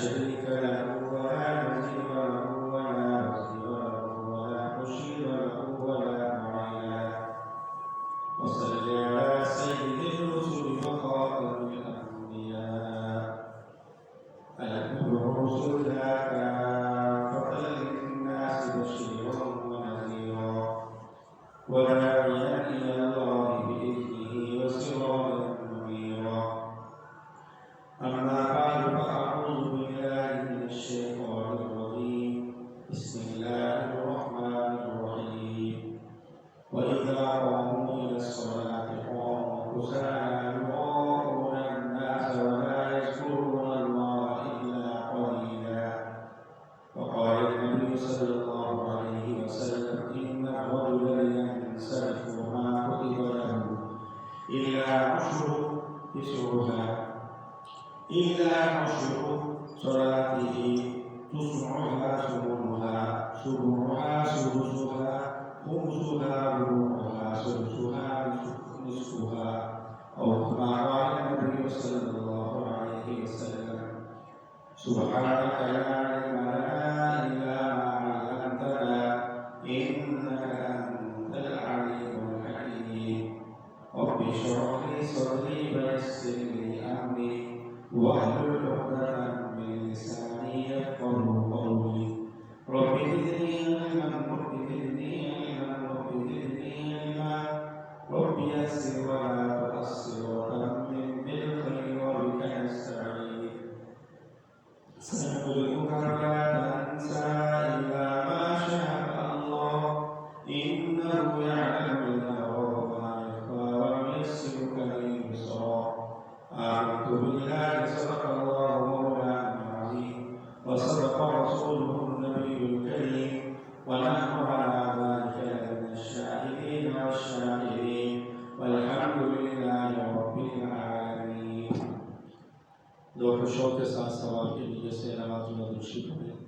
شريك له ولا نظير له ولا وزير له ولا مشير له ولا معين له وصل على سيد الرسل وخاتم الأنبياء المبعوث كافة للناس بشيرا ونذيرا وداعيا إلى الله بإذنه وسراجا منيرا أما بعد فأعوذ بالله من الشيطان الرجيم بسم الله الرحمن الرحيم وإذا قاموا إلى الصلاة قاموا كسالى يراءون الناس ولا يذكرون الله إلا قليلا وقال النبي صلى الله عليه وسلم إن الرجل لينصرف وما كتب له إلا عشر صلاته تسمعها سمونها سبعها سدسها خمسها ربعها سدسها نصفها أو كما قال النبي صلى الله عليه وسلم سبحانك لا علم لنا إلا ما علمتنا إنك أنت العليم الحكيم رب اشرح لي صدري ويسر لي أمري واحلل عقدة من لساني يفقهوا قولي رب زدني علما رب زدني علما رب يسر ولا تؤسر وتمم بالخير وبك نستعين سنقرئك فلا تنسى إلا ما شاء الله إنه يعلم الجهر وما يخفى ونيسرك لليسرى آمنت بالله صدق الله مولانا العظيم وصدق رسوله النبي الكريم ونحن على ذلك من الشاهدين والشاكرين والحمد لله رب العالمين. ذوق الشوق کے ساتھ ثواب کے لیے سے نماز و درشید پڑھیں.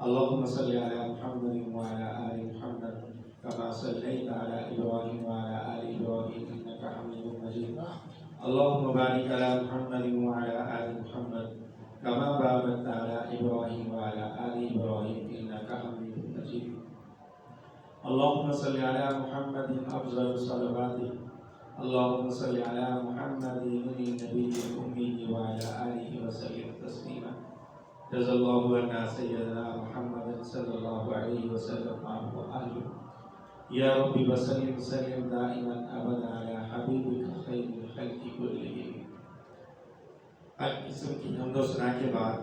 اللهم صل على محمد وعلى آل محمد كما صليت على إبراهيم وعلى آل إبراهيم إنك حميد مجيد. اللهم بارك على محمد وعلى آل محمد كما باركت على إبراهيم وعلى آل إبراهيم إنك حميد مجيد. اللهم صل على محمد أفضل صلواته. اللهم صل على محمد النبي الأمي وعلى آله وسلم تسليما. جزا الله عنا سيدنا محمد صلى الله عليه وسلم وآله. يا رب وسلم سلم دائما أبدا على حبيبك خير الخلق كلهم. ہر قسم کی حمد و ثنا کے بعد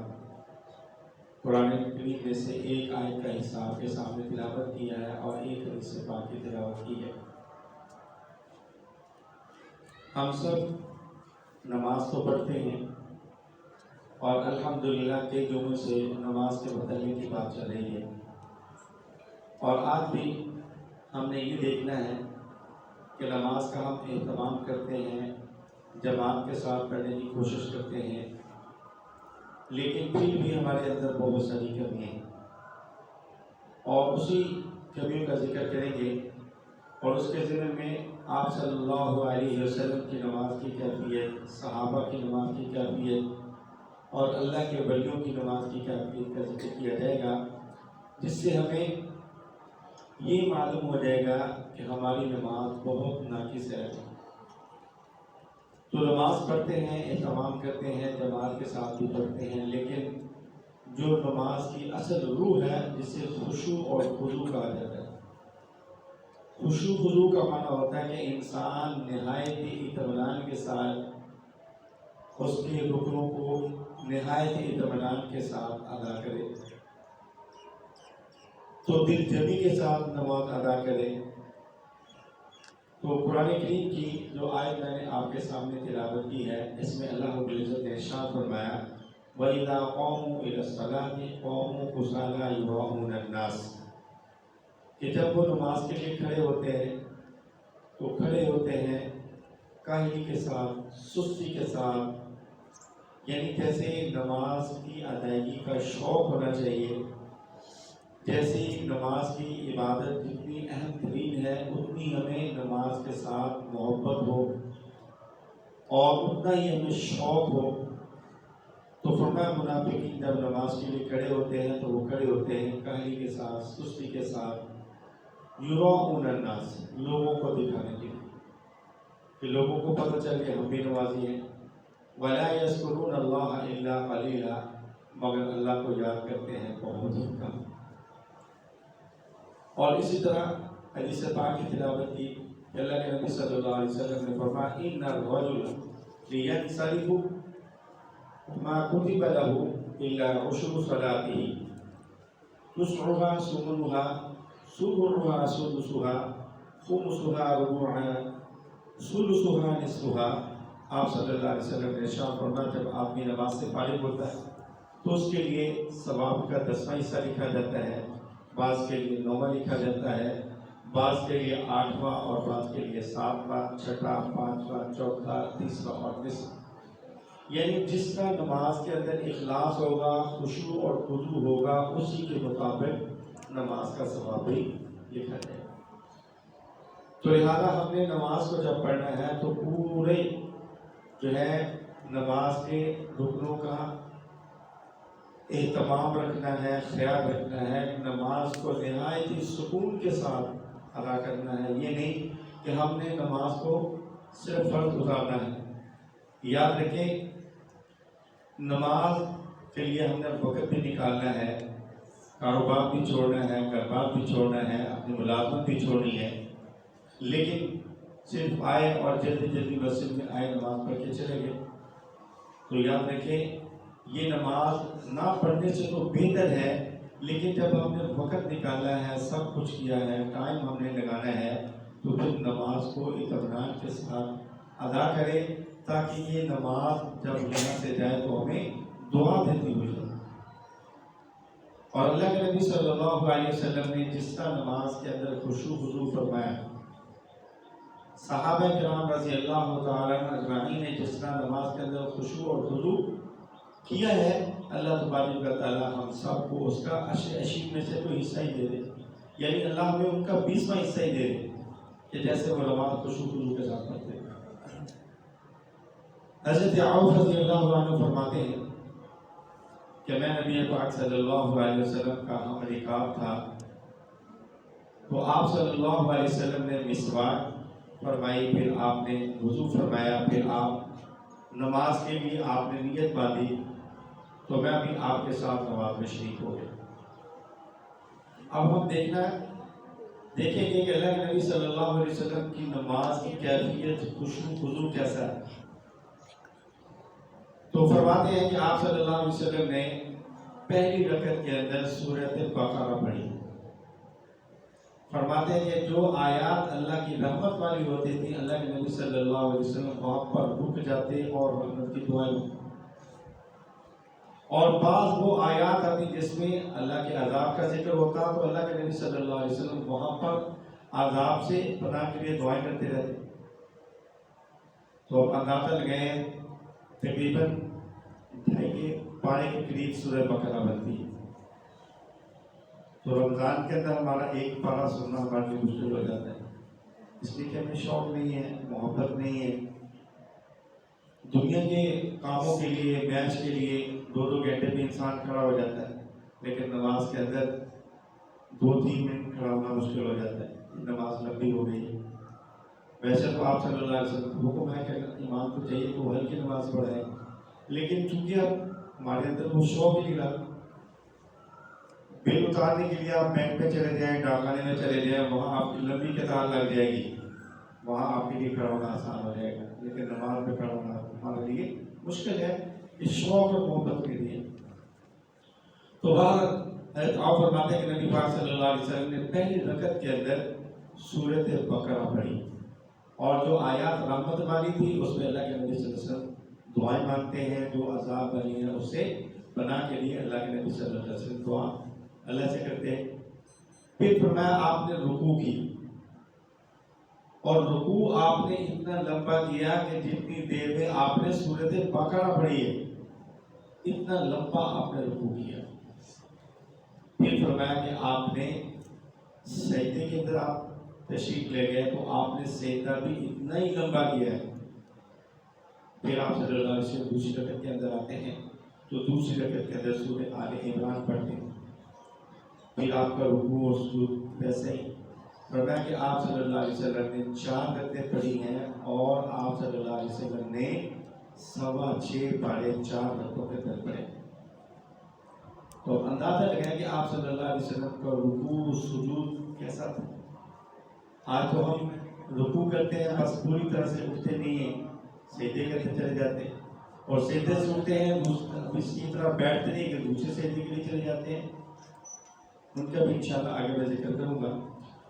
قرآن کریم میں سے ایک آیت کا حصہ آپ کے سامنے تلاوت کیا ہے اور ایک حدیث پاک کی تلاوت کی ہے. ہم سب نماز تو پڑھتے ہیں اور الحمدللہ کئی دنوں سے نماز کے بدلنے کی بات چل رہی ہے اور آج بھی ہم نے یہ دیکھنا ہے کہ نماز کا ہم اہتمام کرتے ہیں، جماعت کے ساتھ پڑھنے کی کوشش کرتے ہیں، لیکن پھر بھی ہمارے اندر بہت ساری کمیاں ہیں اور اسی کمیوں کا ذکر کریں گے اور اس کے ذمن میں آپ صلی اللہ علیہ وسلم کی نماز کی کیفیت، صحابہ کی نماز کی کیفیت اور اللہ کے ولیوں کی نماز کی کیفیت کا ذکر کیا جائے گا، جس سے ہمیں یہ معلوم ہو جائے گا کہ ہماری نماز بہت ناقص ہے. تو نماز پڑھتے ہیں، اہتمام کرتے ہیں، جماعت کے ساتھ بھی پڑھتے ہیں، لیکن جو نماز کی اصل روح ہے جسے خشوع اور خضوع کہا جاتا ہے. خشوع خضوع کا معنی ہوتا ہے کہ انسان نہایت ہی اطمینان کے ساتھ اس کے رکنوں کو نہایت ہی اطمینان کے ساتھ ادا کرے، تو دل جمی کے ساتھ نماز ادا کرے. تو قرآن کریم کی جو آیت میں نے آپ کے سامنے تلاوت کی ہے، اس میں اللہ رب العزت نے ارشاد فرمایا وَإِذَا قَامُوا إِلَى الصَّلَاةِ قَامُوا كُسَالَىٰ يُرَاءُونَ النَّاسَ، کہ جب وہ نماز کے لیے کھڑے ہوتے ہیں تو کھڑے ہوتے ہیں کاہلی کے ساتھ، سستی کے ساتھ، یعنی جیسے نماز کی ادائیگی کا شوق ہونا چاہیے، جیسی نماز کی عبادت جتنی اہم ترین ہے اتنی ہمیں نماز کے ساتھ محبت ہو اور اتنا ہی ہمیں شوق ہو، تو فرمایا منافقین جب نماز کے لیے کھڑے ہوتے ہیں تو وہ کھڑے ہوتے ہیں کاہلی کے ساتھ، سستی کے ساتھ، یراؤن الناس، لوگوں کو دکھانے کے لیے کہ لوگوں کو پتہ چل کہ ہم بھی نمازی ہیں، ولا یذکرون اللہ الا قلیلا، مگر اللہ کو یاد کرتے ہیں بہت ہی کم۔ اور اسی طرح حدیث پاک کی تلاوت کی کہ اللہ کے نبی صلی اللہ علیہ وسلم نے فرمایا ان الرجل لینصرف ما كتب له الا عشر صلاته تسعها سمنها سبعها سدسها خمسها ربعها ثلثها نصفها۔ آپ صلی اللہ علیہ وسلم نے ارشاد فرمایا جب آدمی نماز سے فارغ ہوتا ہے تو اس کے لیے ثواب کا 10واں حصہ لکھا جاتا ہے، بعض کے لیے 9واں لکھا جاتا ہے، بعض کے لیے 8واں اور بعض کے لیے 7واں، 6واں، 5واں، 4واں، 3واں اور نصف۔ یعنی جس کا نماز کے اندر اخلاص ہوگا، خشوع اور خضوع ہوگا، اسی کے مطابق نماز کا ثواب بھی لکھا جائے گا۔ تو لہٰذا ہم نے نماز کو جب پڑھنا ہے تو پورے جو ہے نماز کے رکنوں کا اہتمام رکھنا ہے، خیال رکھنا ہے، نماز کو نہایت ہی سکون کے ساتھ ادا کرنا ہے۔ یہ نہیں کہ ہم نے نماز کو صرف فرض گزارنا ہے۔ یاد رکھیں نماز کے لیے ہم نے وقت بھی نکالنا ہے، کاروبار بھی چھوڑنا ہے، گھر بار بھی چھوڑنا ہے، اپنی ملازمت بھی چھوڑنی ہے، لیکن صرف آئے اور جلدی جلدی مسجد میں آئے نماز پڑھ کے چلے گئے تو یاد رکھیں یہ نماز نہ پڑھنے سے تو بہتر ہے، لیکن جب ہم نے وقت نکالا ہے، سب کچھ کیا ہے، ٹائم ہم نے لگانا ہے تو پھر نماز کو اطمینان کے ساتھ ادا کرے تاکہ یہ نماز جب یہاں سے جائے تو ہمیں دعا دیتی ہوئی جائے۔ اور اللہ کے نبی صلی اللہ علیہ وسلم نے جس کا نماز کے اندر خشوع خضوع فرمایا، صحابہ کرام رضی اللہ تعالیٰ اجمعین نے جس طرح نماز کے اندر خشوع اور خضوع کیا ہے، اللہ تبارک و تعالیٰ ہم سب کو اس کا عشر میں سے کوئی حصہ ہی دے دے، یعنی اللہ ہمیں ان کا 20واں حصہ ہی دے دے کہ جیسے وہ نماز خشوع خضوع کے ساتھ پڑھتے ہیں۔ حضرت عوف رضی اللہ عنہ فرماتے ہیں کہ میں نبی پاک صلی اللہ علیہ وسلم کا ہم رکاب تھا تو آپ صلی اللہ علیہ وسلم نے مسواک فرمائی، پھر آپ نے وضو فرمایا، پھر آپ نماز کے لیے آپ نے نیت باندھی تو میں بھی آپ کے ساتھ نماز میں شریک ہو گیا۔ اب ہم دیکھیں گے کہ اللہ کے نبی صلی اللہ علیہ وسلم کی نماز کی کیفیت خشوع خضوع کیسا ہے۔ تو فرماتے ہیں کہ آپ صلی اللہ علیہ وسلم نے پہلی رکعت کے اندر سورۃ بقرہ پڑھی۔ فرماتے ہیں کہ جو آیات اللہ کی رحمت والی ہوتی تھی اللہ کے نبی صلی اللہ علیہ وسلم وہاں پر رک جاتے اور رحمت کی دعائیں، اور بعض وہ آیات آتی جس میں اللہ کے عذاب کا ذکر ہوتا تو اللہ کے نبی صلی اللہ علیہ وسلم وہاں پر عذاب سے پناہ کے لیے دعائیں کرتے رہتے۔ تو اب اندازہ لگائیں تقریباً 2.5 پارے کے قریب سورہ بقرہ بنتی ہے، تو رمضان کے اندر ہمارا ایک پارہ سننا ہمارے لیے مشکل ہو جاتا ہے، اس لیے کہ ہمیں شوق نہیں ہے، محبت نہیں ہے۔ دنیا کے کاموں کے لیے، میچ کے لیے 2 گھنٹے میں انسان کھڑا ہو جاتا ہے، لیکن نماز کے اندر 2-3 منٹ کھڑا ہونا مشکل ہو جاتا ہے، نماز لمبی ہو گئی ہے۔ ویسے تو آپ صلی اللہ علیہ وسلم حکم ہے کہ امام کو چاہیے کہ وہ ہلکی نماز پڑھائے، لیکن چونکہ اب ہمارے اندر وہ شوق ہی نہیں رہا، بل اتارنے کے لیے آپ بینک پہ چلے جائیں، ڈاکخانے میں چلے جائیں، وہاں آپ کی لمبی قطار لگ جائے گی، وہاں آپ کے لیے کھڑا ہونا آسان ہو جائے گا، لیکن نماز میں کھڑا ہونا ہمارے لیے مشکل ہے اس شوق اور محبت کے لیے۔ تو حضرت عوف فرماتے ہیں کہ نبی پاک صلی اللہ علیہ وسلم نے پہلی رکعت کے اندر سورۃ بقرہ پڑھی، اور جو آیات رحمت والی تھی اس میں اللہ کے نبی صلی اللہ علیہ وسلم دعائیں مانگتے ہیں، جو عذاب والی ہے اس سے پناہ کے لیے اللہ کے نبی صلی اللہ علیہ وسلم دعا اللہ سے کرتے ہیں۔ پھر فرمایا آپ نے رکوع کی، اور رکوع آپ نے اتنا لمبا کیا کہ جتنی دیر میں آپ نے سورۃ بقرہ پڑھی ہے اتنا لمبا آپ نے رکوع کیا۔ پھر فرمایا کہ آپ نے سجدے کے اندر آپ تشریف لے گئے تو آپ نے سجدہ بھی اتنا ہی لمبا کیا ہے۔ پھر آپ صلی اللہ علیہ وسلم دوسری رکعت کے اندر آتے ہیں تو دوسری رکعت کے اندر سورہ آل عمران پڑھتے ہیں، پھر آپ کا رکوع اور سجود ویسے ہی۔ فرمایا کہ آپ صلی اللہ علیہ وسلم نے 4 رکعتیں پڑھی ہیں اور آپ صلی اللہ علیہ وسلم نے 6.25 پارے 4 رکعتوں کے اندر پڑھے۔ تو اندازہ لگایا کہ آپ صلی اللہ علیہ وسلم کا رکوع سجود کیسا تھا۔ آج تو ہم رکوع کرتے ہیں بس پوری طرح سے اٹھتے نہیں ہیں، سجدے کرتے چلے جاتے ہیں، اور سجدے سے اٹھتے ہیں اسی طرح بیٹھتے نہیں کہ دوسرے سجدے کے لیے چلے جاتے ہیں، ان کا بھی انشاءاللہ آگے میں ذکر کروں گا۔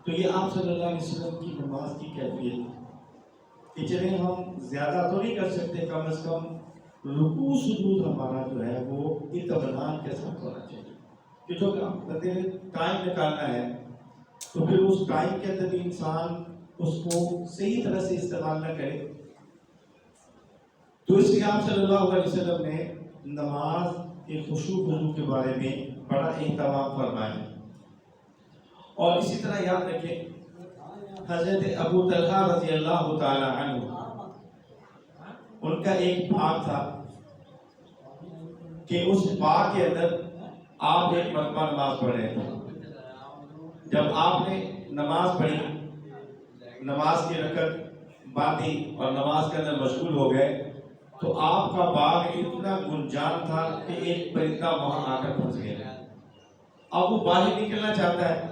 تو یہ آپ صلی اللہ علیہ وسلم کی نماز کی کیفیت کہ چلے ہم زیادہ تو نہیں کر سکتے، کم از کم رکوع سجود ہمارا جو ہے وہ اطمینان کے ساتھ ہونا چاہیے، کہ جو بندے نے ٹائم نکالنا ہے تو پھر اس ٹائم کے اندر بھی انسان اس کو صحیح طرح سے استعمال نہ کرے۔ تو اس لیے آپ صلی اللہ علیہ وسلم نے نماز کے خشوع خضوع کے بارے میں بڑا اہتمام فرمایا۔ اور اسی طرح یاد رکھیں حضرت ابو طلحہ رضی اللہ تعالی عنہ، ان کا ایک باغ تھا کہ اس باغ کے اندر آپ ایک مرتبہ نماز پڑھ رہے تھے۔ جب آپ نے نماز پڑھی، نماز کی رکعت باندھی اور نماز کے اندر مشغول ہو گئے، تو آپ کا باغ اتنا گنجان تھا کہ ایک پرندہ وہاں آ کر پھنس گیا۔ اب وہ باہر نکلنا چاہتا ہے،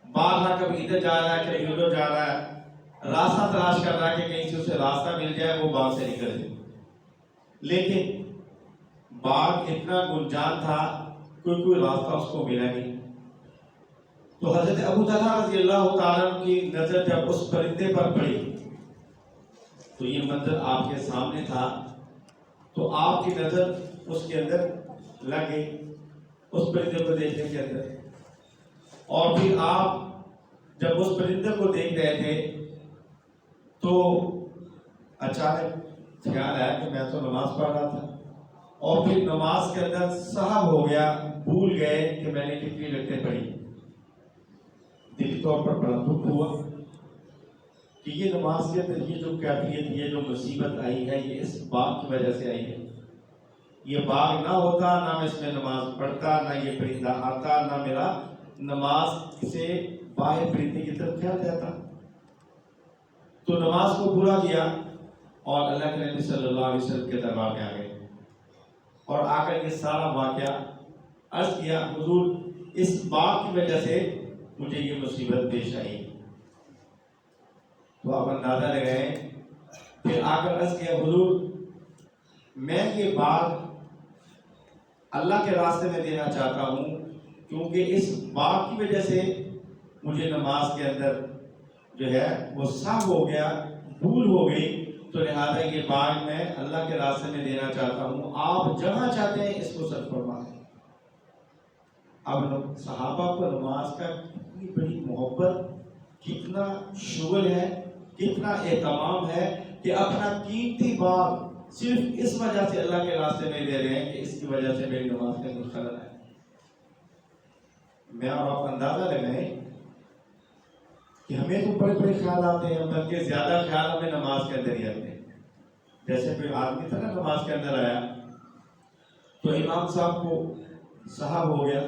باہر کبھی ادھر جا رہا ہے کبھی ادھر جا رہا ہے، راستہ تلاش کر رہا ہے کہ کہیں سے اسے راستہ مل جائے وہ باغ سے نکل جائے، لیکن باغ اتنا گنجان تھا کوئی راستہ اس کو ملا نہیں۔ تو حضرت ابو طلحہ رضی اللہ تعالیٰ کی نظر جب اس پرندے پر پڑی تو یہ منظر آپ کے سامنے تھا، تو آپ کی نظر اس کے اندر لگ گئی، اس پرندے کو دیکھنے کے اندر، اور پھر آپ جب اس پرندے کو دیکھ رہے تھے تو اچانک خیال آیا کہ میں تو نماز پڑھ رہا تھا، اور پھر نماز کے اندر سہو ہو گیا، بھول گئے کہ میں نے کتنی رکعتیں پڑھی۔ دلی طور پر بڑا دکھ ہوا کہ یہ نماز کے اندر یہ جو کیفیت، یہ جو مصیبت آئی ہے، یہ اس باغ کی وجہ سے آئی ہے۔ یہ باغ نہ ہوتا نہ میں اس میں نماز پڑھتا، نہ یہ پرندہ آتا، نہ میرا نماز سے باہر پرندے کی طرف خیال جاتا۔ تو نماز کو پورا کیا اور اللہ کے نبی صلی اللہ علیہ وسلم کے دربار میں آ گئے، اور آ کر یہ سارا واقعہ عرض کیا، حضور اس باغ کی وجہ سے مجھے یہ مصیبت پیش آئی۔ تو آپ اندازہ لگائیں، پھر آ کر عرض کیا، حضور میں یہ باغ اللہ کے راستے میں دینا چاہتا ہوں، کیونکہ اس باغ کی وجہ سے مجھے نماز کے اندر جو ہے وہ سہو ہو گیا، بھول ہو گئی، تو لہذا یہ باغ میں اللہ کے راستے میں دینا چاہتا ہوں، آپ جہاں چاہتے ہیں اس کو صرف فرمائیں۔ اب صحابہ کو نماز کا کتنی بڑی محبت، کتنا شغل ہے، کتنا اہتمام ہے کہ اپنا قیمتی باغ صرف اس وجہ سے اللہ کے راستے میں دے رہے ہیں کہ اس کی وجہ سے میری نماز کے اندر خلل ہے۔ میں اور آپ اندازہ لگائیں کہ ہمیں تو بڑے بڑے خیال آتے ہیں، بلکہ زیادہ خیال ہمیں نماز کے اندر ہی آتے ہیں۔ جیسے کوئی آدمی تھا نا نماز کے اندر آیا تو امام صاحب کو سہو ہو گیا،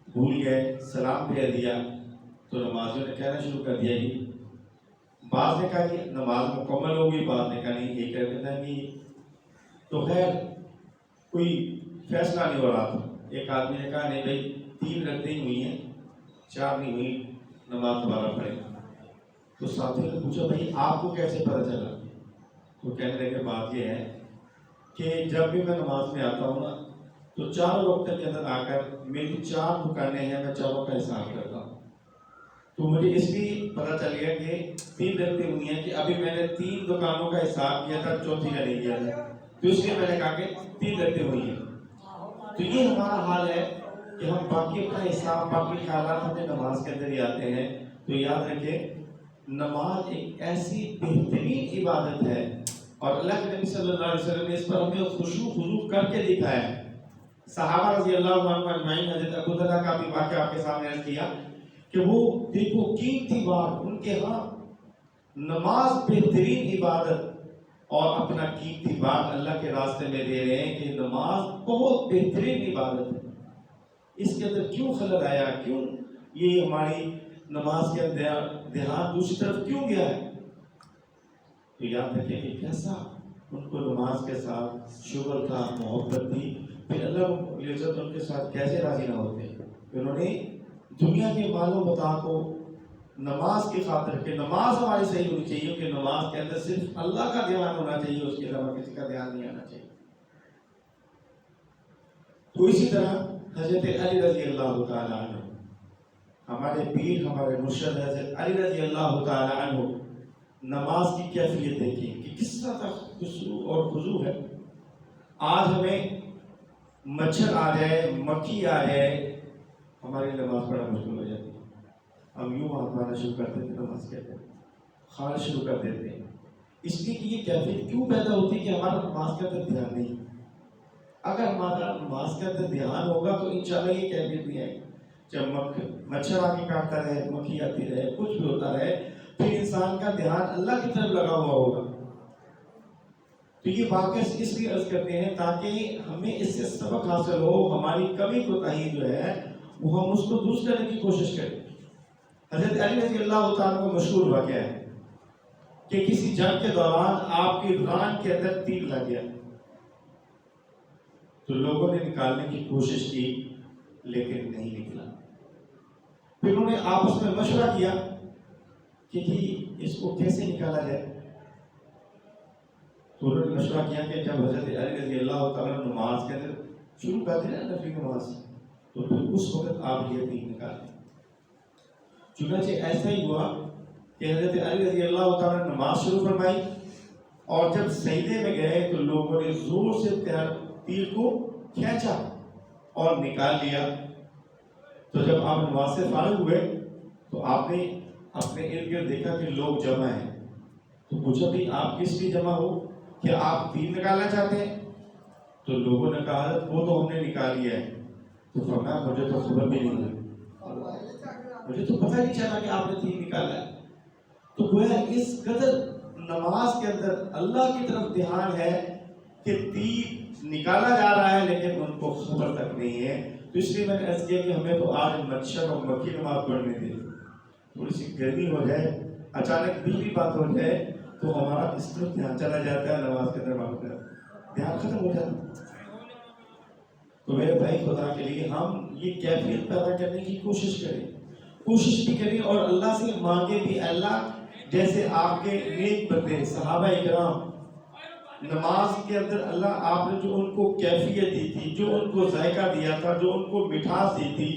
بھول گئے، سلام پھیر دیا، تو نمازیوں نے کہنا شروع کر دیا کہ بعض نے کہا کہ نماز مکمل ہوگی، بعض نے کہا نہیں ایک رکعت نہیں۔ تو خیر کوئی فیصلہ نہیں ہو رہا تھا۔ ایک آدمی نے کہا نہیں بھائی 3 رکعتیں ہوئی ہیں، 4 نہیں ہوئی، نماز دوبارہ پڑھے۔ تو ساتھیوں نے پوچھا بھائی آپ کو کیسے پتہ چلا؟ تو کہنے لگے بات یہ ہے کہ جب بھی میں نماز میں آتا ہوں نا تو 4 وقت کے اندر آ کر میری 4 دکانیں ہیں، میں چاروں کا حساب کرتا ہوں، تو مجھے اس لیے پتہ چل گیا کہ 3 رکعتیں ہوئی ہیں کہ ابھی میں نے 3 دکانوں کا حساب کیا تھا، چوتھی کا نہیں کیا تھا، تو اس لیے میں نے کہا کہ 3 رکعتیں ہوئی ہیں۔ تو یہ ہمارا حال ہے کہ ہم باقی اپنا حساب، باقی خیالات ہمیں نماز کے اندر ہی آتے ہیں۔ تو یاد رکھیں نماز ایک ایسی بہترین عبادت ہے، اور اللہ کے نبی صلی اللہ علیہ وسلم نے اس پر ہمیں خشوع خضوع کر کے دکھایا ہے۔ صحابہ رضی اللہ عنہ اجمعین، حضرت ابو طلحہ کا بھی واقعہ آپ کے سامنے عرض کیا کہ وہ دیکھو قیمتی بات، ان کے ہاں نماز بہترین عبادت، اور اپنا قیمتی وقت اللہ کے راستے میں دے رہے ہیں کہ نماز بہت بہترین عبادت ہے، اس کے اندر کیوں خلل آیا، کیوں یہ ہماری نماز کے دھیان دوسری طرف کیوں گیا ہے؟ تو یاد رکھیں کہ کیسا ان کو نماز کے ساتھ شغل تھا، محبت تھی، پھر اللہ رب العزت ان کے ساتھ کیسے راضی نہ ہوتے؟ انہوں نے دنیا کے مال و متاع کو نماز کی خاطر، کہ نماز ہماری صحیح ہونی چاہیے، کہ نماز کے اندر صرف اللہ کا دھیان ہونا چاہیے، اس کے علاوہ کسی کا دھیان نہیں آنا چاہیے۔ تو اسی طرح حضرت علی رضی اللہ تعالیٰ عنہ، ہمارے پیر، ہمارے مرشد حضرت علی رضی اللہ تعالیٰ عنہ، نماز کی کیفیت دیکھیں کہ کس طرح کا خشوع اور خضوع ہے۔ آج ہمیں مچھر آ جائے، مکھی آ جائے، ہماری نماز پڑھنا مشکل ہو جاتی ہے۔ ہم یوں ہاتھ مارنا شروع کر دیتے ہیں، نماز کہتے ہیں، خارج شروع کر دیتے ہیں، اس لیے کہ یہ کیفیت کیوں پیدا ہوتی ہے کہ ہمارا نماز کے اندر دھیان نہیں۔ اگر ہمارا نماز کے اندر دھیان ہوگا تو انشاءاللہ یہ کیفیت نہیں آئے گی۔ جب مچھر آ کے کاٹتا رہے، مکھی آتی رہے، کچھ بھی ہوتا رہے، پھر انسان کا دھیان اللہ کی طرف لگا ہوا ہوگا۔ تو یہ واقعہ اس لیے عرض کرتے ہیں تاکہ ہمیں اس سے سبق حاصل ہو، ہماری کمی کوتاہی جو ہے وہ ہم اس کو دور کرنے کی کوشش کریں۔ حضرت علی رضی اللہ تعالیٰ کا مشہور واقعہ ہے کہ کسی جنگ کے دوران آپ کی ران کے اندر تیر لگ گیا، تو لوگوں نے نکالنے کی کوشش کی لیکن نہیں نکلا۔ پھر انہوں نے آپس میں مشورہ کیا کہ اس کو کیسے نکالا جائے۔ تو انہوں نے مشورہ کیا کہ جب حضرت علی رضی اللہ تعالیٰ نماز کے اندر شروع کر دیں نا نفلی نماز، تو پھر اس وقت آپ یہ تیر نکالیں۔ چنانچہ ایسا ہی ہوا کہ حضرت علی رضی اللہ تعالیٰ نے نماز شروع فرمائی، اور جب سجدے میں گئے تو لوگوں نے زور سے تیر کو کھینچا اور نکال لیا۔ تو جب آپ نماز سے فارغ ہوئے تو آپ نے اپنے ارد گرد دیکھا کہ لوگ جمع ہیں، تو پوچھا بھی آپ کس لیے جمع ہو، کیا آپ تیر نکالنا چاہتے ہیں؟ تو لوگوں نے کہا حضرت وہ تو ہم نے نکال لیا ہے۔ تو فرمایا مجھے تو خبر بھی نہیں ہوئی، مجھے تو پتہ نہیں چلا کہ آپ نے تیر نکالا ہے۔ تو گویا اس قدر نماز کے اندر اللہ کی طرف دھیان ہے کہ تیر نکالا جا رہا ہے لیکن ان کو خبر تک نہیں ہے۔ تو اس لیے میں نے عرض کیا کہ ہمیں تو آج مچھر اور مکھی نماز پڑھنے دے، تھوڑی سی گرمی ہو جائے، اچانک بجلی بات ہو جائے تو ہمارا اس طرف دھیان چلا جاتا ہے، نماز کے اندر وقت دھیان ختم ہو جاتا ہے۔ تو میرے بھائی خدا کے لیے ہم یہ کیفیت پیدا کرنے کی کوشش کریں، کوشش بھی کریں اور اللہ سے مانگے بھی۔ اللہ جیسے آپ کے نیک بندے صحابہ اکرام، نماز کے اندر اللہ آپ نے جو ان کو کیفیت دی تھی، جو ان کو ذائقہ دیا تھا، جو ان کو مٹھاس دی تھی،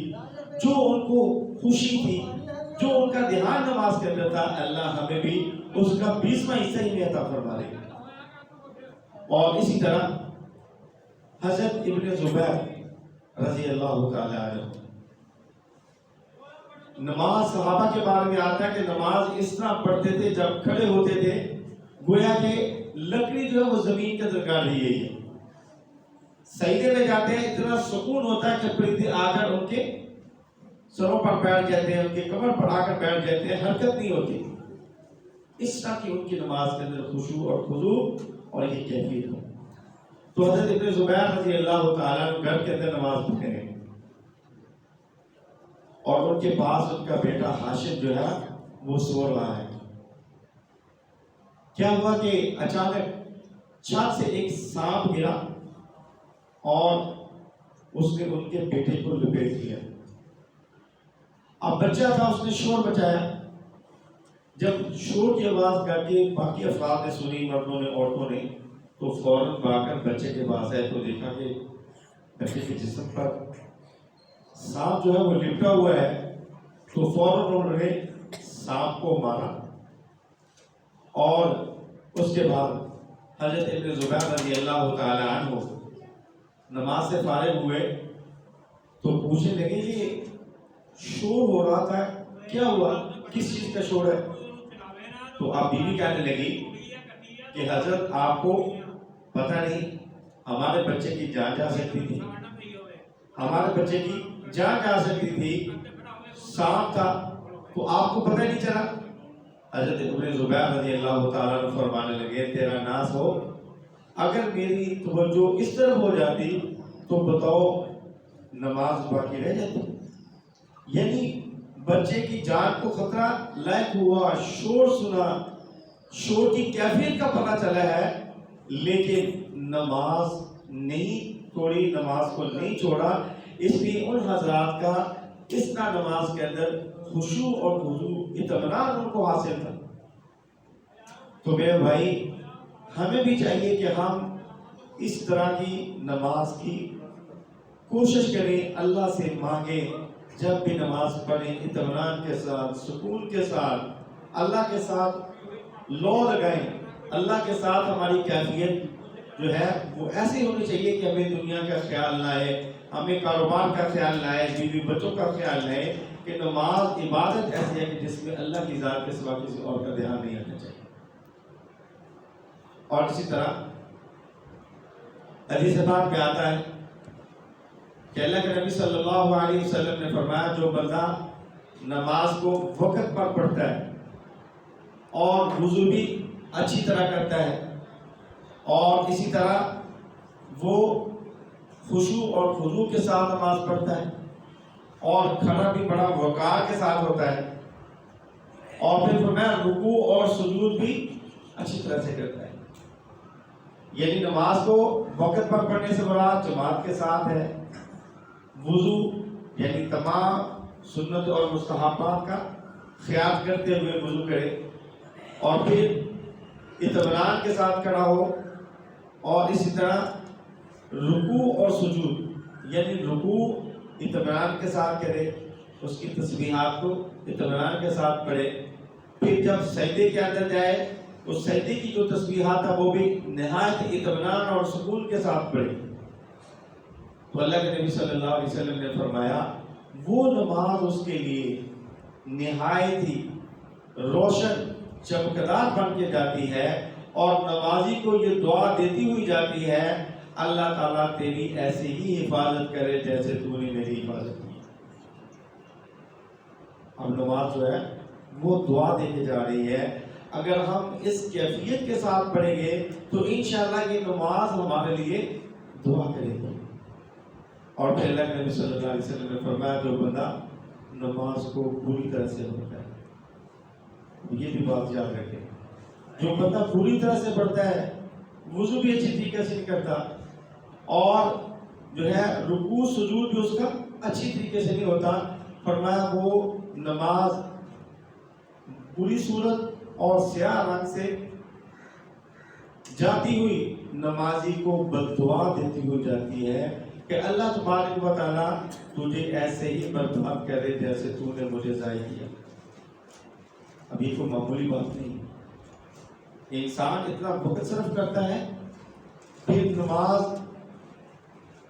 جو ان کو خوشی تھی، جو ان کا دھیان نماز کے اندر تھا، اللہ ہمیں بھی اس کا 20واں حصہ ہی عطا فرما دے۔ اور اسی طرح حضرت ابن زبیر رضی اللہ تعالی عنہ، نماز صحابہ کے بارے میں آتا ہے کہ نماز اس طرح پڑھتے تھے جب کھڑے ہوتے تھے گویا کہ لکڑی جو ہے وہ زمین کے اندر گاڑ لی گئی ہے۔ سجدے میں جاتے ہیں اتنا سکون ہوتا ہے کہ پرندے آ کر ان کے سروں پر بیٹھ جاتے ہیں، ان کے کمر پر آ کر بیٹھ جاتے ہیں، حرکت نہیں ہوتی۔ اس طرح کی ان کی نماز کے اندر خشوع اور خضوع اور یہ کیفیت ہے۔ تو حضرت ابن زبیر رضی اللہ تعالیٰ گھر کے اندر نماز پڑھتے ہیں، اور ان کے پاس ان کا بیٹا ہاشم جو ہے وہ سو رہا ہے۔ کیا ہوا کہ اچانک چھت سے ایک سانپ گرا اور اس نے ان کے بیٹے کو لپیٹ لیا۔ اب بچہ تھا، اس نے شور بچایا۔ جب شور کی آواز گھر کے باقی افراد نے سنی، مردوں نے، عورتوں نے، تو فوراً بھاگ کر بچے کے پاس آئے تو دیکھا کہ بچے کے جسم پر سانپ جو ہے وہ لپٹا ہوا ہے۔ تو فوراً انہوں نے سانپ کو مارا، اور اس کے بعد حضرت ابن زبیر رضی اللہ تعالی عنہ نماز سے فارغ ہوئے تو پوچھنے لگے یہ شور ہو رہا تھا، کیا ہوا، کس چیز کا شور ہے؟ تو آپ بیوی کہنے لگی کہ حضرت آپ کو پتہ نہیں، ہمارے بچے کی جان جا سکتی تھی، ہمارے بچے کی جان جا سکتی تھی، سانپ تھا، تو آپ کو پتہ نہیں چلا۔ حضرت ابن زبیر رضی اللہ تعالیٰ عنہ فرمانے لگے تیرا ناز ہو، اگر میری توجہ اس طرف ہو جاتی تو بتاؤ نماز باقی رہ جاتی؟ یعنی بچے کی جان کو خطرہ لاحق ہوا، شور سنا، شور کی کیفیت کا پتہ چلا ہے، لیکن نماز نہیں توڑی، نماز کو نہیں چھوڑا۔ اس لیے ان حضرات کا اس طرح نماز کے اندر خشوع اور خضوع اطمینان ان کو حاصل تھا۔ تو میرے بھائی ہمیں بھی چاہیے کہ ہم اس طرح کی نماز کی کوشش کریں، اللہ سے مانگیں، جب بھی نماز پڑھیں اطمینان کے ساتھ، سکون کے ساتھ، اللہ کے ساتھ لو لگائیں۔ اللہ کے ساتھ ہماری کیفیت جو ہے وہ ایسی ہونی چاہیے کہ ہمیں دنیا کا خیال نہ آئے، ہمیں کاروبار کا خیال نہ آئے، بیوی بچوں کا خیال نہ آئے، کہ نماز عبادت ایسی ہے کہ جس میں اللہ کی ذات کے سوا کسی اور کا دھیان نہیں آنا چاہیے۔ اور اسی طرح حدیث پاک میں آتا ہے کہ اللہ کے نبی صلی اللہ علیہ وسلم نے فرمایا جو بندہ نماز کو وقت پر پڑھتا ہے اور وضو بھی اچھی طرح کرتا ہے اور اسی طرح وہ خشوع اور خضوع کے ساتھ نماز پڑھتا ہے اور کھڑا بھی بڑا وقار کے ساتھ ہوتا ہے، اور پھر فرمایا رکوع اور سجود بھی اچھی طرح سے کرتا ہے۔ یعنی نماز کو وقت پر پڑھنے سے مراد جماعت کے ساتھ ہے، وضو یعنی تمام سنت اور مستحبات کا خیال کرتے ہوئے وضو کرے، اور پھر اطمینان کے ساتھ کھڑا ہو، اور اسی طرح رکوع اور سجود یعنی رکوع اطمینان کے ساتھ کرے، اس کی تسبیحات کو اطمینان کے ساتھ پڑھے، پھر جب سجدے کے اندر جائے اس سجدے کی جو تسبیحات ہے وہ بھی نہایت اطمینان اور سکون کے ساتھ پڑھے۔ تو اللہ کے نبی صلی اللہ علیہ وسلم نے فرمایا وہ نماز اس کے لیے نہایت ہی روشن چمکدار بن کے جاتی ہے، اور نمازی کو یہ دعا دیتی ہوئی جاتی ہے اللہ تعالیٰ تیری ایسی ہی حفاظت کرے جیسے تو نے میری حفاظت کی۔ اب نماز جو ہے وہ دعا دے کے جا رہی ہے، اگر ہم اس کیفیت کے ساتھ پڑھیں گے تو انشاءاللہ یہ نماز ہمارے لیے دعا کرے گی۔ اور پھر اللہ کے نبی صلی اللہ علیہ وسلم نے فرمایا جو بندہ نماز کو پوری طرح سے پڑھتا ہے، یہ بھی بات یاد رکھیں، جو بندہ پوری طرح سے پڑھتا ہے، وضو بھی اچھی طریقے سے نہیں کرتا، اور جو ہے رکوع سجود بھی اس کا اچھی طریقے سے نہیں ہوتا، فرمایا وہ نماز پوری صورت اور سیاہ رنگ سے جاتی ہوئی نمازی کو بددعا دیتی ہوئی جاتی ہے کہ اللہ تبارک و تعالیٰ تجھے ایسے ہی برباد کرے جیسے تو نے مجھے ضائع کیا۔ اب یہ کوئی معمولی بات نہیں، انسان اتنا وقت صرف کرتا ہے، پھر نماز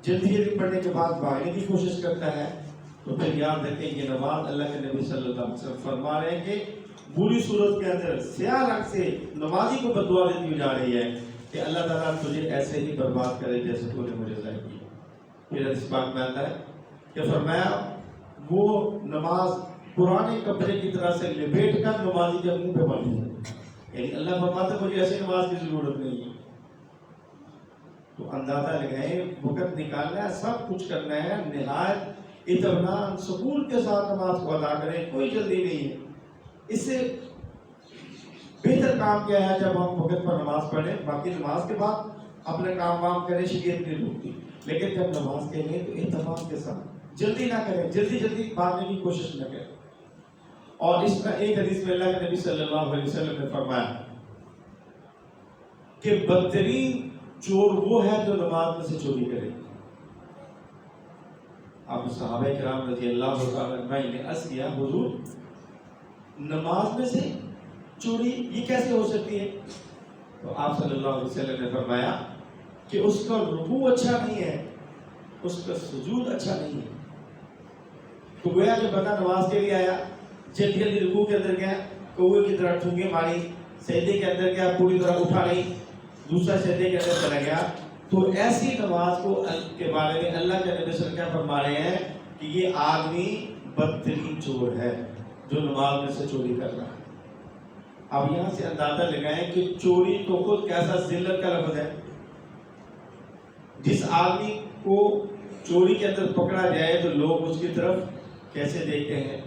جلدی جلدی پڑھنے کے بعد بھاگنے کی کوشش کرتا ہے، تو پھر یاد رکھیں یہ نماز اللہ کے نبی صلی اللہ علیہ وسلم فرما رہے ہیں کہ بری صورت کے اندر سیاہ رنگ سے نمازی کو بددعا دیتی ہوئی جا رہی ہے کہ اللہ تعالیٰ تجھے ایسے ہی برباد کرے جیسے تو نے مجھے ضائع کیا۔ پھر حدیث پاک میں آتا ہے کہ فرمایا وہ نماز پرانے کپڑے کی طرح سے لپیٹ کر نمازی کے منہ پہ باندھی ہے، یعنی اللہ فرماتا ہے مجھے ایسی نماز کی ضرورت نہیں ہے۔ تو اندازہ لگائیں، وقت نکالنا ہے، سب کچھ کرنا ہے، نہایت اطمینان سکون کے ساتھ نماز کو ادا کریں، کوئی جلدی نہیں ہے۔ اس سے بہتر کام کیا ہے جب ہم وقت پر نماز پڑھیں، باقی نماز کے بعد اپنے کام وام کریں، شریعت نہیں روکتی، لیکن جب نماز کے لیں تو اہتمام کے ساتھ جلدی نہ کریں، جلدی جلدی بھاگنے کی کوشش نہ کریں۔ اور اس میں ایک حدیث میں اللہ کے نبی صلی اللہ علیہ وسلم نے فرمایا کہ بدترین چور وہ ہے جو نماز میں سے چوری کرے۔ اب صحابہ کرام رضی اللہ عنہ نے عرض کیا حضور نماز میں سے چوری یہ کیسے ہو سکتی ہے؟ تو آپ صلی اللہ علیہ وسلم نے فرمایا کہ اس کا رکوع اچھا نہیں ہے، اس کا سجود اچھا نہیں ہے۔ تو گویا کہ بندہ نماز کے لیے آیا، جلدی جلدی رکوع کے اندر گیا، کوے کی طرح ٹھونگے ماری، سجدے کے اندر گیا، پوری طرح اٹھا نہیں، دوسرا سجدے کے اندر چلا گیا، تو ایسی نماز کو کے بارے میں اللہ کے نبی صلی اللہ علیہ وسلم کیا فرما رہے ہیں کہ یہ آدمی بدترین چور ہے جو نماز میں سے چوری کر رہا ہے۔ اب یہاں سے اندازہ لگائیں کہ چوری تو خود کیسا ذلت کا لفظ ہے. جس آدمی کو چوری کے اندر پکڑا جائے تو لوگ اس کی طرف کیسے دیکھتے ہیں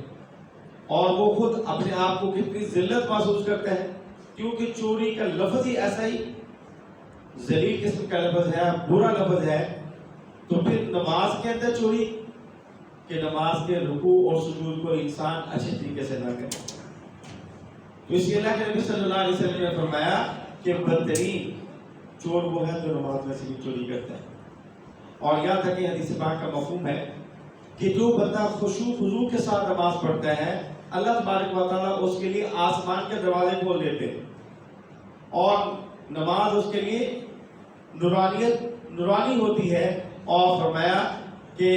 اور وہ خود اپنے آپ کو کتنی ذلت محسوس کرتا ہے، کیونکہ چوری کا لفظ ہی ایسا ہی ذلیل قسم کا لفظ ہے، برا لفظ ہے. تو پھر نماز کے اندر چوری کہ نماز کے رکوع اور سجود کو انسان اچھے طریقے سے نہ کرے. تو اس لیے اللہ کے نبی صلی اللہ علیہ وسلم نے فرمایا کہ بدترین چور وہ ہے جو نماز میں سے بھی چوری کرتا ہے. اور یاد رکھیں حدیث پاک کا مفہوم ہے کہ جو بندہ خشوع خضوع کے ساتھ نماز پڑھتا ہے اللہ تبارک و تعالیٰ اس کے لیے آسمان کے دروازے کھول دیتے ہیں اور نماز اس کے لیے نورانی ہوتی ہے. اور فرمایا کہ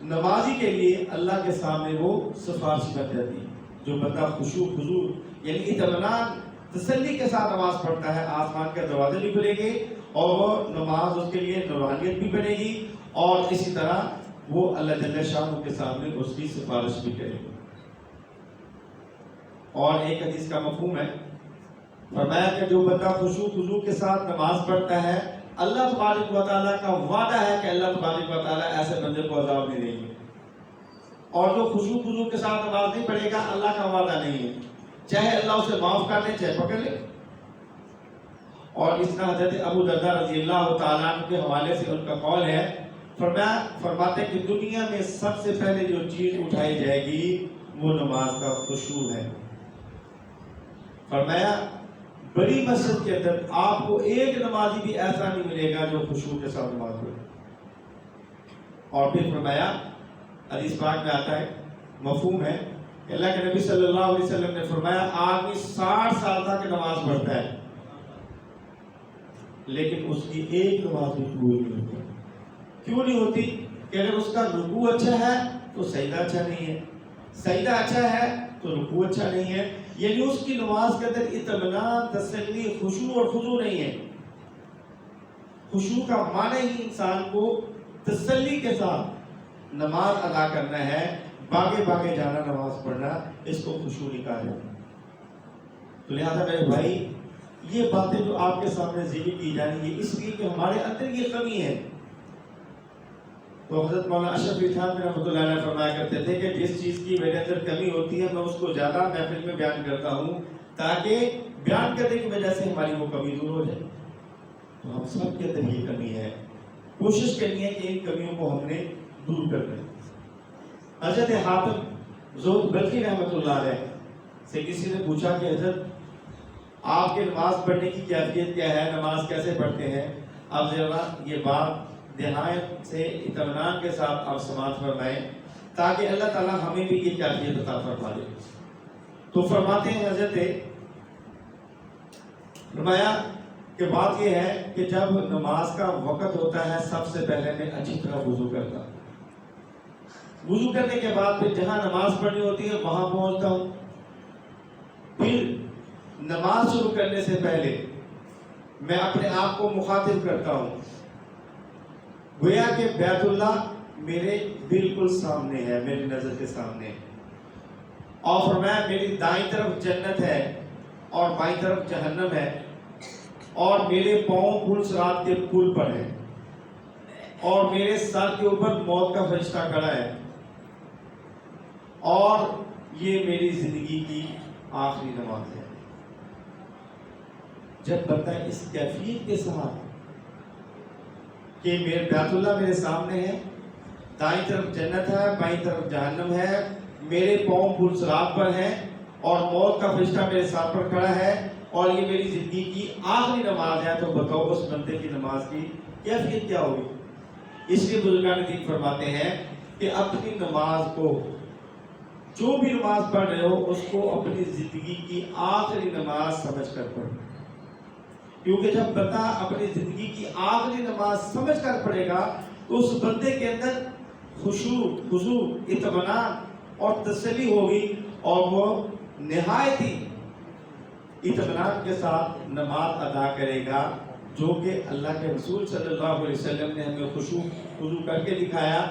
نمازی کے لیے اللہ کے سامنے وہ سفارش بن جاتی ہے. جو بندہ خشوع خضوع یعنی اطمینان تسلی کے ساتھ نماز پڑھتا ہے آسمان کے دروازے بھی کھلیں گے اور وہ نماز اس کے لیے نورانیت بھی بنے گی اور اسی طرح وہ اللہ جل شانہ کے سامنے اس کی سفارش بھی کرے گی. اور ایک حدیث کا مفہوم ہے فرمایا کہ جو بندہ خشوع خضوع کے ساتھ نماز پڑھتا ہے اللہ تبارک و تعالیٰ کا وعدہ ہے کہ اللہ تبارک و تعالیٰ ایسے بندے کو عذاب نہیں دیں گے. اور جو خشوع خضوع کے ساتھ نماز نہیں پڑھے گا اللہ کا وعدہ نہیں ہے چاہے اللہ اسے معاف کر لے چاہے پکڑ لے. اور اس طرح حضرت ابو درداء رضی اللہ تعالیٰ عنہ کے حوالے سے ان کا قول ہے فرماتے کہ دنیا میں سب سے پہلے جو چیز اٹھائی جائے گی وہ نماز کا خشوع ہے. فرمایا بڑی مسجد کے اندر آپ کو ایک نمازی بھی ایسا نہیں ملے گا جو خشوع کے ساتھ نماز پڑھے. اور پھر فرمایا حدیث پاک میں آتا ہے مفہوم ہے کہ اللہ کے نبی صلی اللہ علیہ وسلم نے فرمایا آدمی 60 سال تک نماز پڑھتا ہے لیکن اس کی ایک نماز بھی پوری نہیں ہوتی. کیوں نہیں ہوتی؟ کہ اگر اس کا رکوع اچھا ہے تو سجدہ اچھا نہیں ہے، سجدہ اچھا ہے تو رکوع اچھا نہیں ہے. یعنی اس کی نماز کے اندر اطمینان تسلی خشوع اور خضوع نہیں ہے. خشوع کا معنی ہی انسان کو تسلی کے ساتھ نماز ادا کرنا ہے، باگے باگے جانا نماز پڑھنا، اس کو خشوع نہیں کہا جاتا. تو لہذا میرے بھائی یہ باتیں جو آپ کے سامنے ذکر کی جائیں گی اس لیے کہ ہمارے اندر یہ کمی ہے. تو حضرت مولانا اشرف علی تھانوی رحمۃ اللہ علیہ فرمایا کرتے تھے کہ جس چیز کی میرے اندر کمی ہوتی ہے میں اس کو زیادہ محفل میں بیان کرتا ہوں تاکہ بیان کرنے کی وجہ سے ہماری وہ کمی دور ہو جائے. تو ہم سب کے اندر یہ کمی ہے، کوشش کرنی ہے کہ ان کمیوں کو ہم نے دور کر دیں. حضرت حاتم زہد بلخی رحمۃ اللہ علیہ سے کسی نے پوچھا کہ حضرت آپ کے نماز پڑھنے کی کیفیت کیا ہے، نماز کیسے پڑھتے ہیں؟ اب ذرا یہ بات نہایت سے اطمینان کے ساتھ آپ سماعت فرمائیں تاکہ اللہ تعالیٰ ہمیں بھی یہ کیفیت عطا فرما دے. تو فرماتے ہیں حضرت فرمایا کہ بات یہ ہے کہ جب نماز کا وقت ہوتا ہے سب سے پہلے میں اچھی طرح وضو کرتا ہوں. وضو کرنے کے بعد پھر جہاں نماز پڑھنی ہوتی ہے وہاں پہنچتا ہوں. پھر نماز شروع کرنے سے پہلے میں اپنے آپ کو مخاطب کرتا ہوں گویا کہ بیت اللہ میرے بالکل سامنے ہے، میری نظر کے سامنے. اور فرمایا میری دائیں طرف جنت ہے اور بائیں طرف جہنم ہے اور میرے پاؤں پل صراط کے پل پر ہیں اور میرے سر کے اوپر موت کا فرشتہ کھڑا ہے اور یہ میری زندگی کی آخری نماز ہے. جب بندہ اس کیفیت کے ساتھ کہ میرے بیت اللہ میرے سامنے ہے، دائیں طرف جنت ہے بائیں طرف جہنم ہے، میرے پاؤں پل صراط پر ہیں اور موت کا فرشتہ میرے ساتھ پر کھڑا ہے اور یہ میری زندگی کی آخری نماز ہے، تو بتاؤ اس بندے کی نماز کی کیفیت کیا ہوگی؟ اس لیے بزرگان دین فرماتے ہیں کہ اپنی نماز کو، جو بھی نماز پڑھ رہے ہو اس کو اپنی زندگی کی آخری نماز سمجھ کر پڑھو. کیونکہ جب بندہ اپنی زندگی کی آخری نماز سمجھ کر پڑھے گا تو اس بندے کے اندر خشوع خضوع اطمینان اور تسلی ہوگی اور وہ نہایت ہی اطمینان کے ساتھ نماز ادا کرے گا، جو کہ اللہ کے رسول صلی اللہ علیہ وسلم نے ہمیں خشوع خضوع کر کے دکھایا،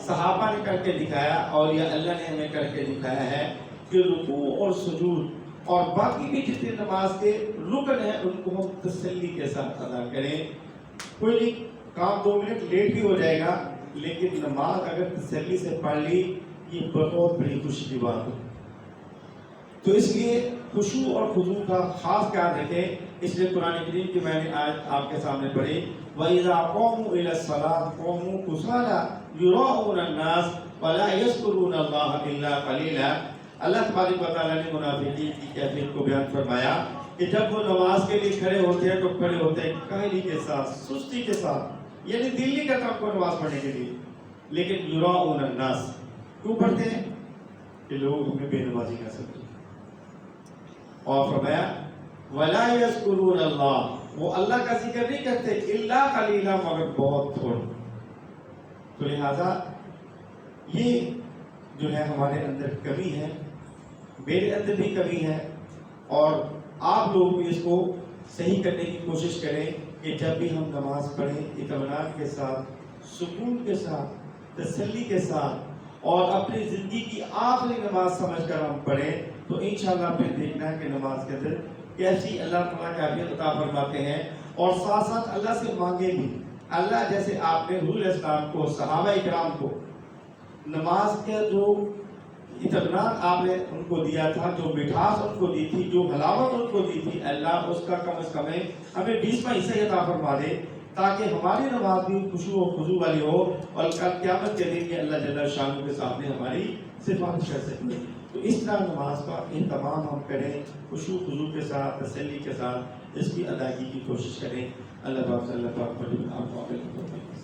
صحابہ نے کر کے دکھایا اور یہ اللہ نے ہمیں کر کے دکھایا ہے کہ رکوع اور سجود اور باقی بھی جتنے نماز کے رکن ہیں ان کو ہم تسلی کے ساتھ ادا کریں. کوئی نہیں، کام 2 منٹ لیٹ بھی ہو جائے گا، لیکن نماز اگر تسلی سے پڑھ لی یہ بہت بڑی خوشی کی بات ہے. تو اس لیے خشوع اور خضوع کا خاص خیال رکھیں. اس لیے قرآن کریم کی میں نے آیت آپ کے سامنے پڑھی، وَإِذَا قَامُوا إِلَى الصَّلَاةِ قَامُوا كُسَالَىٰ يُرَاءُونَ النَّاسَ وَلَا يَذْكُرُونَ اللَّهَ إِلَّا قَلِيلًا. اللہ تبارک و تعالیٰ نے منافقین کی کیفیت کو بیان فرمایا کہ جب وہ نماز کے لیے کھڑے ہوتے ہیں تو کھڑے ہوتے ہیں کاہلی کے ساتھ، سستی کے ساتھ، یعنی دل نہیں کرتا ان کو نماز پڑھنے کے لیے. لیکن یراؤن الناس، کیوں پڑھتے ہیں؟ کہ لوگ ہمیں بے نمازی کر سکتے. اور فرمایا وَلَا يَذْكُرُونَ اللَّهَ، وہ اللہ کا ذکر نہیں کرتے اِلَّا قَلِيلًا، مگر بہت تھوڑا. تو لہذا یہ جو ہے ہمارے اندر کمی ہے، میرے اندر بھی کمی ہے، اور آپ لوگ بھی اس کو صحیح کرنے کی کوشش کریں کہ جب بھی ہم نماز پڑھیں اطمینان کے ساتھ، سکون کے ساتھ، تسلی کے ساتھ، اور اپنی زندگی کی آخری نماز سمجھ کر ہم پڑھیں. تو انشاءاللہ پھر دیکھنا ہے کہ نماز کے اندر کیسی اللہ تعالیٰ کیفیت عطا فرماتے ہیں. اور ساتھ ساتھ اللہ سے مانگیں بھی. اللہ جیسے آپ نے حضور اسلام کو، صحابہ اکرام کو نماز کا جو اطمینان آپ نے ان کو دیا تھا، جو مٹھاس ان کو دی تھی، جو حلاوت ان کو دی تھی، اللہ اس کا کم از کم ہمیں 20واں حصہ عطا فرما دے، تاکہ ہماری نماز بھی خشوع و خضوع والی ہو، اور کل قیامت کے دن یہ اللہ جل شانہ کے سامنے ہماری سفارش کر سکے. تو اس طرح نماز کا اہتمام ہم کریں، خشوع خضوع کے ساتھ، تسلی کے ساتھ اس کی ادائیگی کی کوشش کریں. اللہ پاک صلی اللہ علیہ وسلم